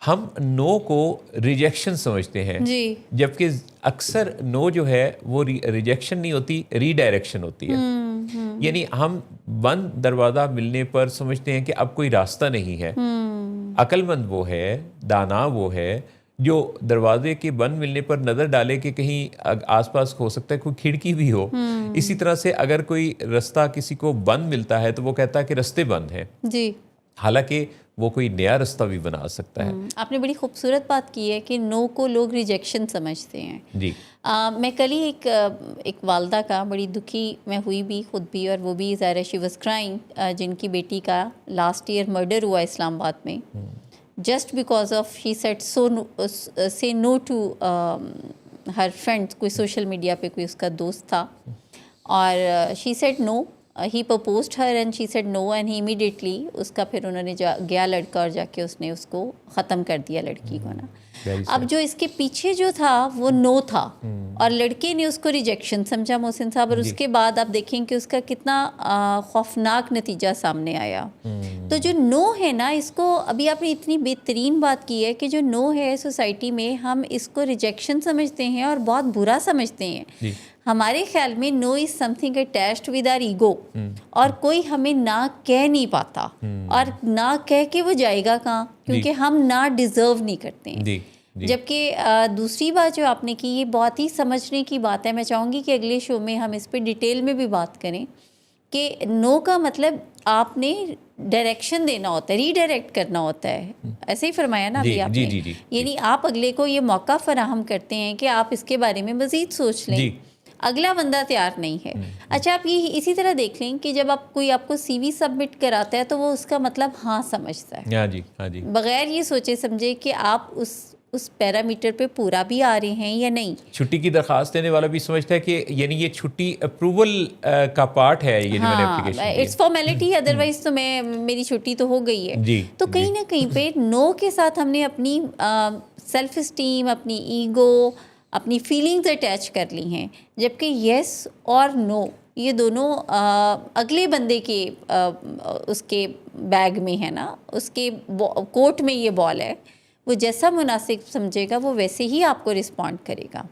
ہم نو کو ریجیکشن سمجھتے ہیں جی، جبکہ اکثر نو جو ہے وہ ریجیکشن نہیں ہوتی، ری ڈائریکشن ہوتی ہے. یعنی ہم بند دروازہ ملنے پر سمجھتے ہیں کہ اب کوئی راستہ نہیں ہے. عقل مند وہ ہے، دانا وہ ہے جو دروازے کے بند ملنے پر نظر ڈالے کہ کہیں آس پاس ہو سکتا ہے کوئی کھڑکی بھی ہو. اسی طرح سے اگر کوئی رستہ کسی کو بند ملتا ہے تو وہ کہتا ہے کہ رستے بند ہیں، جی، حالانکہ وہ کوئی نیا رستہ بھی بنا سکتا ہے. آپ نے بڑی خوبصورت بات کی ہے کہ نو کو لوگ ریجیکشن سمجھتے ہیں. جی میں کل ہی ایک والدہ کا بڑی دکھی میں ہوئی بھی خود بھی، اور وہ بھی ظاہر شی واز کرائنگ، جن کی بیٹی کا لاسٹ ایئر مرڈر ہوا اسلام آباد میں، just because of she said سے نو ٹو ہر فرینڈ. کوئی سوشل میڈیا پہ کوئی اس کا دوست تھا اور she said no, he proposed her and she said no, and he immediately اس کا پھر انہوں نے گیا لڑکا اور جا کے اس نے اس کو ختم کر دیا لڑکی کو نا. اب جو اس کے پیچھے جو تھا وہ نو تھا اور لڑکے نے اس کو ریجیکشن سمجھا محسن صاحب، اور اس کے بعد آپ دیکھیں کہ اس کا کتنا خوفناک نتیجہ سامنے آیا. تو جو نو ہے نا، اس کو ابھی آپ نے اتنی بہترین بات کی ہے کہ جو نو ہے سوسائٹی میں ہم اس کو ریجیکشن سمجھتے ہیں اور بہت برا سمجھتے ہیں. ہمارے خیال میں no is something attached with our ego, اور کوئی ہمیں نہ کہہ نہیں پاتا، اور نہ کہہ کے وہ جائے گا کہاں، کیونکہ ہم نہ ڈیزرو نہیں کرتے ہیں. جبکہ دوسری بات جو آپ نے کی یہ بہت ہی سمجھنے کی بات ہے. میں چاہوں گی کہ اگلے شو میں ہم اس پہ ڈیٹیل میں بھی بات کریں کہ نو کا مطلب آپ نے ڈائریکشن دینا ہوتا ہے، ری ڈائریکٹ کرنا ہوتا ہے. ایسے ہی فرمایا نا ابھی آپ نے، یعنی آپ اگلے کو یہ موقع فراہم کرتے ہیں کہ آپ اس کے بارے میں مزید سوچ لیں. اگلا بندہ تیار نہیں ہے. اچھا، آپ یہ اسی طرح دیکھ لیں کہ جب آپ کو سی وی سبمٹ کراتا ہے تو وہ اس کا مطلب ہاں سمجھتا ہے، بغیر یہ سوچے سمجھے کہ آپ اس پیرامیٹر پہ پورا بھی آ رہے ہیں یا نہیں. چھٹی کی درخواست دینے والا بھی سمجھتا ہے کہ یعنی یہ چھٹی اپروول کا پارٹ ہے، یہ جو میں نے اپلیکیشن دی ہے، اٹس فارمیلٹی، ادروائز تو میری چھٹی تو ہو گئی ہے. تو کہیں نہ کہیں پہ نو کے ساتھ ہم نے اپنی سیلف اسٹیم، اپنی ایگو، اپنی فیلنگز اٹیچ کر لی ہیں. جبکہ یس اور نو یہ دونوں اگلے بندے کے اس کے بیگ میں ہے نا، اس کے کورٹ میں یہ بال ہے. وہ جیسا مناسب سمجھے گا وہ ویسے ہی آپ کو رسپونڈ کرے گا.